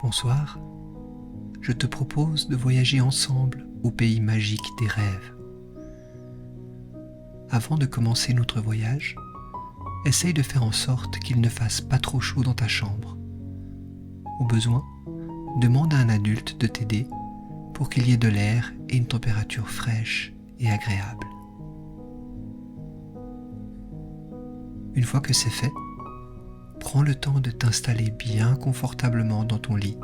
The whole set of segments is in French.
Bonsoir, je te propose de voyager ensemble au pays magique des rêves. Avant de commencer notre voyage, essaye de faire en sorte qu'il ne fasse pas trop chaud dans ta chambre. Au besoin, demande à un adulte de t'aider pour qu'il y ait de l'air et une température fraîche et agréable. Une fois que c'est fait, prends le temps de t'installer bien confortablement dans ton lit,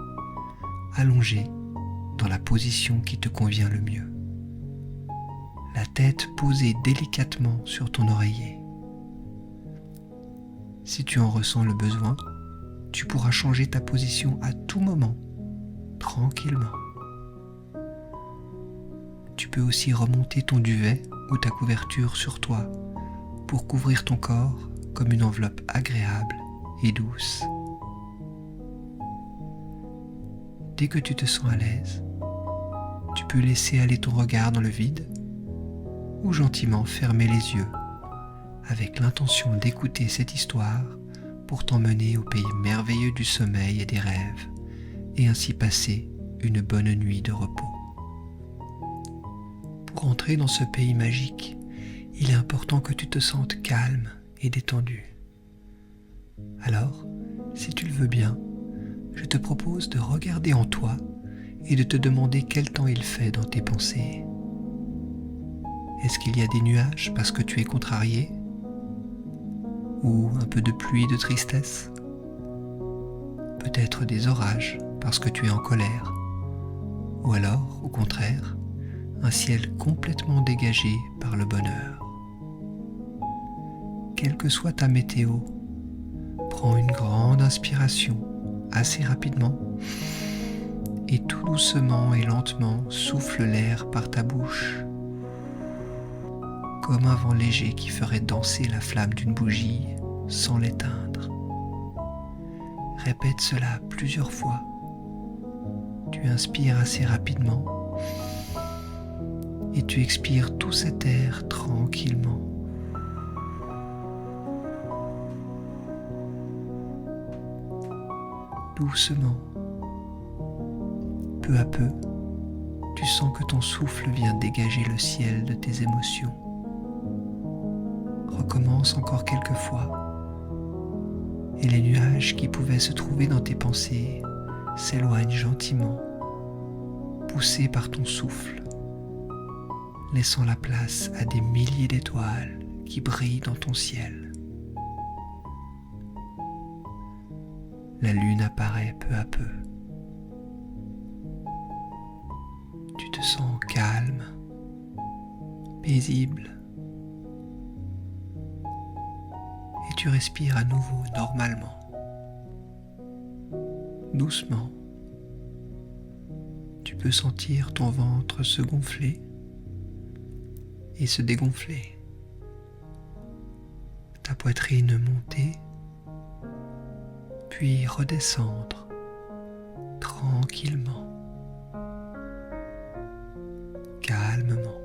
allongé dans la position qui te convient le mieux. La tête posée délicatement sur ton oreiller. Si tu en ressens le besoin, tu pourras changer ta position à tout moment, tranquillement. Tu peux aussi remonter ton duvet ou ta couverture sur toi pour couvrir ton corps comme une enveloppe agréable et douce. Dès que tu te sens à l'aise, tu peux laisser aller ton regard dans le vide ou gentiment fermer les yeux avec l'intention d'écouter cette histoire pour t'emmener au pays merveilleux du sommeil et des rêves et ainsi passer une bonne nuit de repos. Pour entrer dans ce pays magique, il est important que tu te sentes calme et détendu. Alors, si tu le veux bien, je te propose de regarder en toi et de te demander quel temps il fait dans tes pensées. Est-ce qu'il y a des nuages parce que tu es contrarié? Ou un peu de pluie et de tristesse? Peut-être des orages parce que tu es en colère? Ou alors, au contraire, un ciel complètement dégagé par le bonheur? Quelle que soit ta météo, prends une grande inspiration assez rapidement et tout doucement et lentement souffle l'air par ta bouche comme un vent léger qui ferait danser la flamme d'une bougie sans l'éteindre. Répète cela plusieurs fois. Tu inspires assez rapidement et tu expires tout cet air tranquillement. Doucement, peu à peu, tu sens que ton souffle vient dégager le ciel de tes émotions. Recommence encore quelques fois, et les nuages qui pouvaient se trouver dans tes pensées s'éloignent gentiment, poussés par ton souffle, laissant la place à des milliers d'étoiles qui brillent dans ton ciel. La lune apparaît peu à peu. Tu te sens calme, paisible, et tu respires à nouveau normalement. Doucement, tu peux sentir ton ventre se gonfler et se dégonfler, ta poitrine monter, puis redescendre tranquillement, calmement.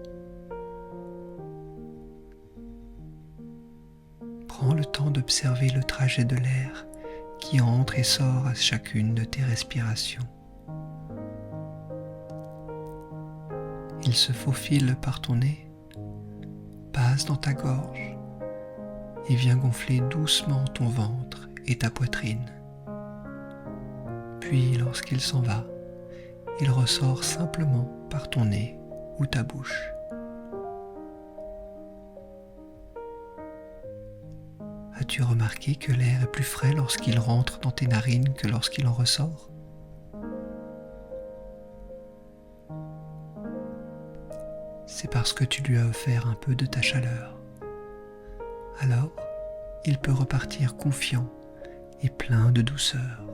Prends le temps d'observer le trajet de l'air qui entre et sort à chacune de tes respirations. Il se faufile par ton nez, passe dans ta gorge et vient gonfler doucement ton ventre et ta poitrine. Puis, lorsqu'il s'en va, il ressort simplement par ton nez ou ta bouche. As-tu remarqué que l'air est plus frais lorsqu'il rentre dans tes narines que lorsqu'il en ressort? C'est parce que tu lui as offert un peu de ta chaleur. Alors, il peut repartir confiant et plein de douceur.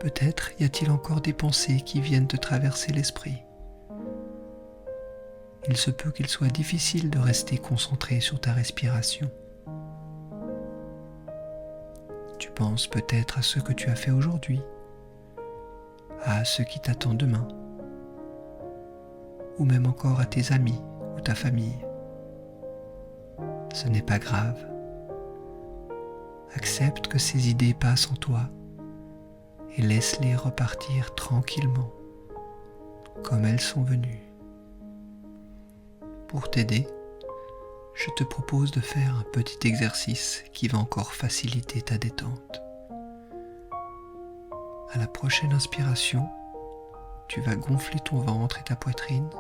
Peut-être y a-t-il encore des pensées qui viennent te traverser l'esprit. Il se peut qu'il soit difficile de rester concentré sur ta respiration. Tu penses peut-être à ce que tu as fait aujourd'hui, à ce qui t'attend demain, ou même encore à tes amis ou ta famille. Ce n'est pas grave. accepte que ces idées passent en toi et laisse-les repartir tranquillement, comme elles sont venues. Pour t'aider, je te propose de faire un petit exercice qui va encore faciliter ta détente. À la prochaine inspiration, tu vas gonfler ton ventre et ta poitrine,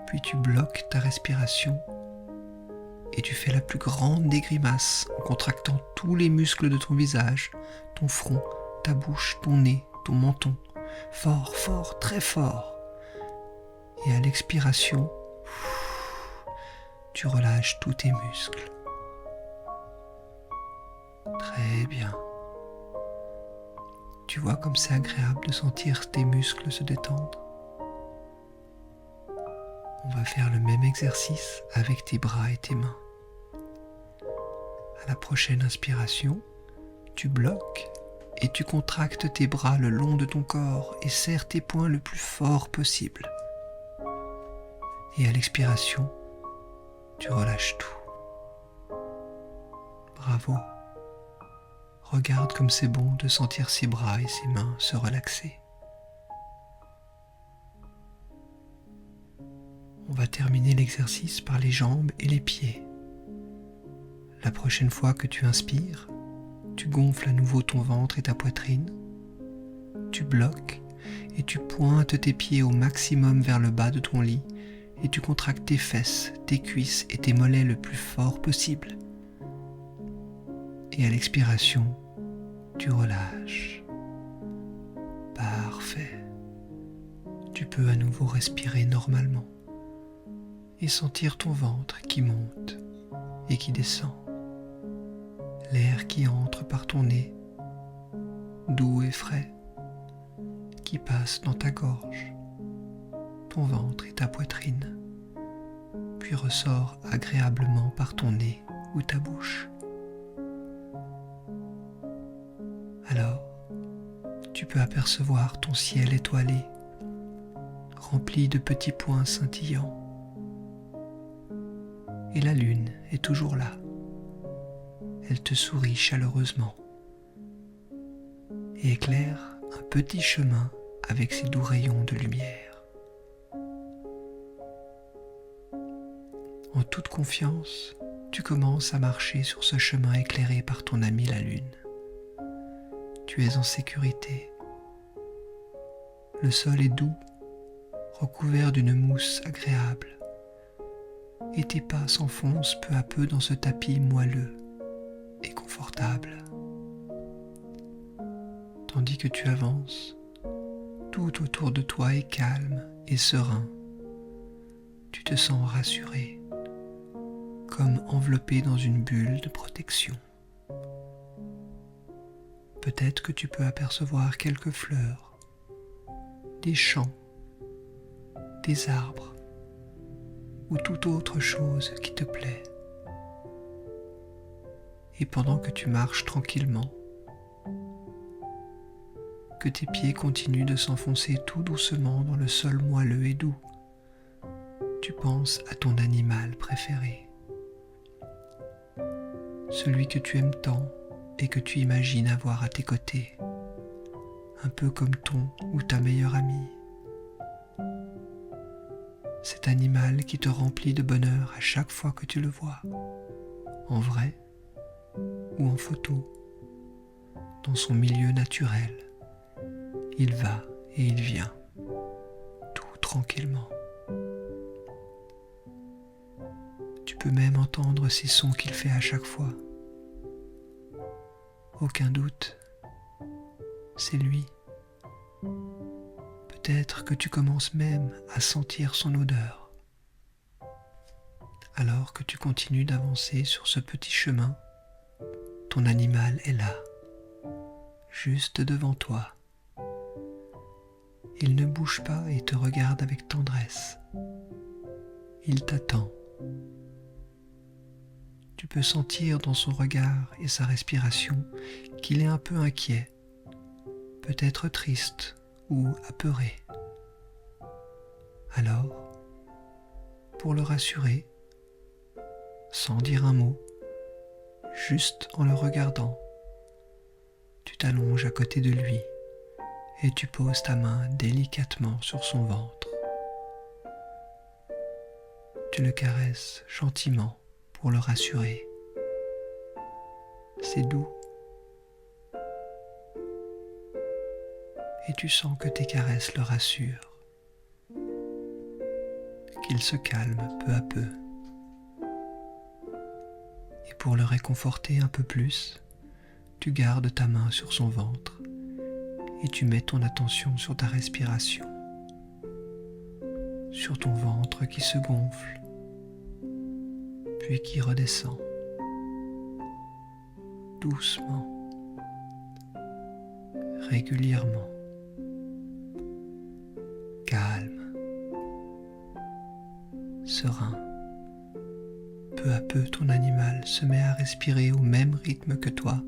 puis tu bloques ta respiration et tu fais la plus grande des grimaces en contractant tous les muscles de ton visage, ton front, ta bouche, ton nez, ton menton, fort, fort, très fort. Et à l'expiration, tu relâches tous tes muscles. Très bien. Tu vois comme c'est agréable de sentir tes muscles se détendre. On va faire le même exercice avec tes bras et tes mains. À la prochaine inspiration, tu bloques et tu contractes tes bras le long de ton corps et serres tes poings le plus fort possible. Et à l'expiration, tu relâches tout. Bravo. Regarde comme c'est bon de sentir ses bras et ses mains se relaxer. On va terminer l'exercice par les jambes et les pieds. La prochaine fois que tu inspires, tu gonfles à nouveau ton ventre et ta poitrine, tu bloques et tu pointes tes pieds au maximum vers le bas de ton lit et tu contractes tes fesses, tes cuisses et tes mollets le plus fort possible. Et à l'expiration, tu relâches. Parfait. Tu peux à nouveau respirer normalement et sentir ton ventre qui monte et qui descend. L'air qui entre par ton nez, doux et frais, qui passe dans ta gorge, ton ventre et ta poitrine, puis ressort agréablement par ton nez ou ta bouche. Alors, tu peux apercevoir ton ciel étoilé, rempli de petits points scintillants. Et la lune est toujours là. Elle te sourit chaleureusement et éclaire un petit chemin avec ses doux rayons de lumière. En toute confiance, tu commences à marcher sur ce chemin éclairé par ton ami la lune. Tu es en sécurité. Le sol est doux, recouvert d'une mousse agréable, et tes pas s'enfoncent peu à peu dans ce tapis moelleux et confortable. Tandis que tu avances, tout autour de toi est calme et serein. Tu te sens rassuré, comme enveloppé dans une bulle de protection. Peut-être que tu peux apercevoir quelques fleurs, des champs, des arbres ou toute autre chose qui te plaît. Et pendant que tu marches tranquillement, que tes pieds continuent de s'enfoncer tout doucement dans le sol moelleux et doux, tu penses à ton animal préféré, celui que tu aimes tant et que tu imagines avoir à tes côtés, un peu comme ton ou ta meilleure amie. Cet animal qui te remplit de bonheur à chaque fois que tu le vois, en vrai ou en photo, dans son milieu naturel. Il va et il vient, tout tranquillement. Tu peux même entendre ces sons qu'il fait à chaque fois. Aucun doute, c'est lui. Peut-être que tu commences même à sentir son odeur. Alors que tu continues d'avancer sur ce petit chemin, ton animal est là, juste devant toi. Il ne bouge pas et te regarde avec tendresse. Il t'attend. Tu peux sentir dans son regard et sa respiration qu'il est un peu inquiet, peut-être triste ou apeuré. Alors, pour le rassurer, sans dire un mot, juste en le regardant. Tu t'allonges à côté de lui et tu poses ta main délicatement sur son ventre. Tu le caresses gentiment pour le rassurer. C'est doux. Et tu sens que tes caresses le rassurent, qu'il se calme peu à peu. Et pour le réconforter un peu plus, tu gardes ta main sur son ventre et tu mets ton attention sur ta respiration, sur ton ventre qui se gonfle, puis qui redescend, doucement, régulièrement, calme, serein. Peu à peu, ton animal se met à respirer au même rythme que toi,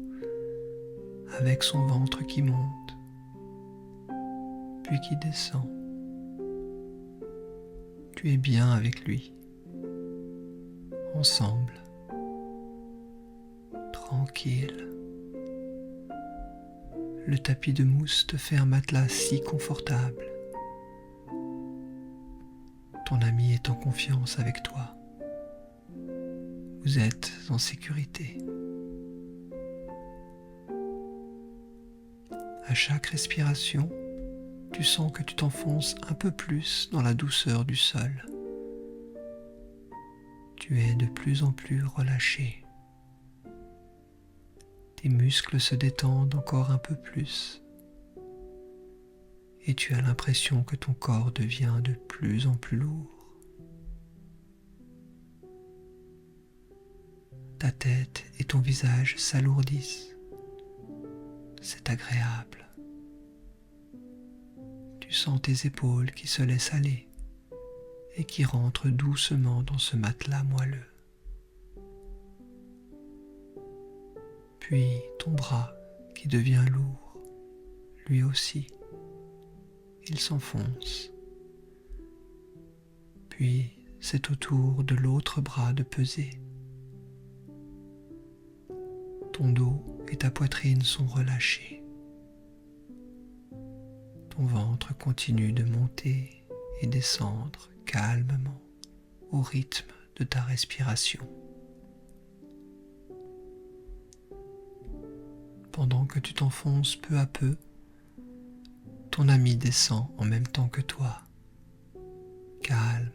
avec son ventre qui monte, puis qui descend. Tu es bien avec lui, ensemble, tranquille. Le tapis de mousse te fait un matelas si confortable. Ton ami est en confiance avec toi. Vous êtes en sécurité. À chaque respiration, tu sens que tu t'enfonces un peu plus dans la douceur du sol. Tu es de plus en plus relâché. Tes muscles se détendent encore un peu plus. Et tu as l'impression que ton corps devient de plus en plus lourd. Ta tête et ton visage s'alourdissent. C'est agréable. Tu sens tes épaules qui se laissent aller et qui rentrent doucement dans ce matelas moelleux. Puis ton bras qui devient lourd, lui aussi. Il s'enfonce. Puis c'est au tour de l'autre bras de peser. Ton dos et ta poitrine sont relâchés. Ton ventre continue de monter et descendre calmement au rythme de ta respiration. Pendant que tu t'enfonces peu à peu, ton ami descend en même temps que toi, calme,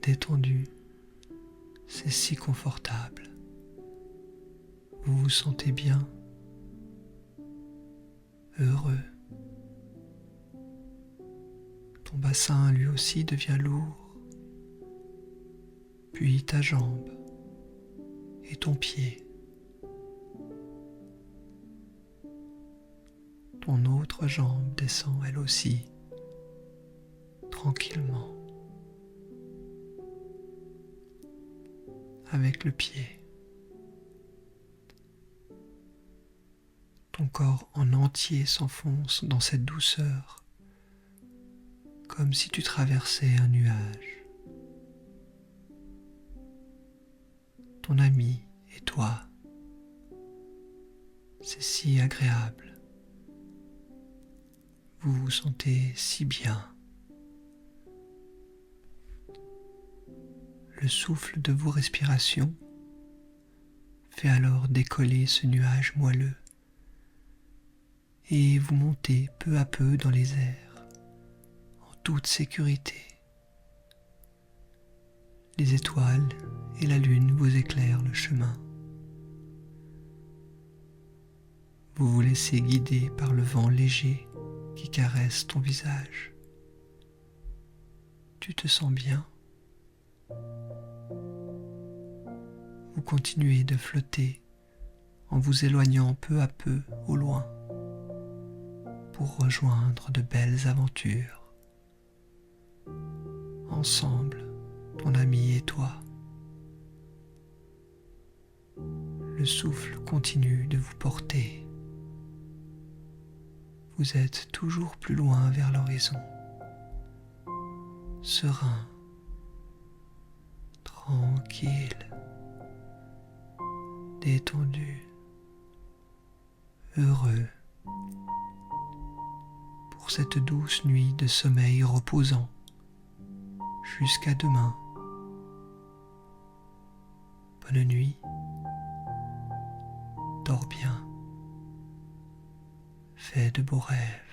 détendu, c'est si confortable. Vous vous sentez bien, heureux. Ton bassin lui aussi devient lourd, puis ta jambe et ton pied. Ton autre jambe descend elle aussi, tranquillement, avec le pied. Ton corps en entier s'enfonce dans cette douceur, comme si tu traversais un nuage. Ton ami et toi, c'est si agréable. Vous vous sentez si bien. Le souffle de vos respirations fait alors décoller ce nuage moelleux et vous montez peu à peu dans les airs, en toute sécurité. Les étoiles et la lune vous éclairent le chemin. Vous vous laissez guider par le vent léger qui caresse ton visage. Tu te sens bien. Vous continuez de flotter en vous éloignant peu à peu au loin pour rejoindre de belles aventures. Ensemble, ton ami et toi. Le souffle continue de vous porter. Vous êtes toujours plus loin vers l'horizon. Serein, tranquille, détendu, heureux pour cette douce nuit de sommeil reposant. Jusqu'à demain. Bonne nuit. Dors bien. Fais de beaux rêves.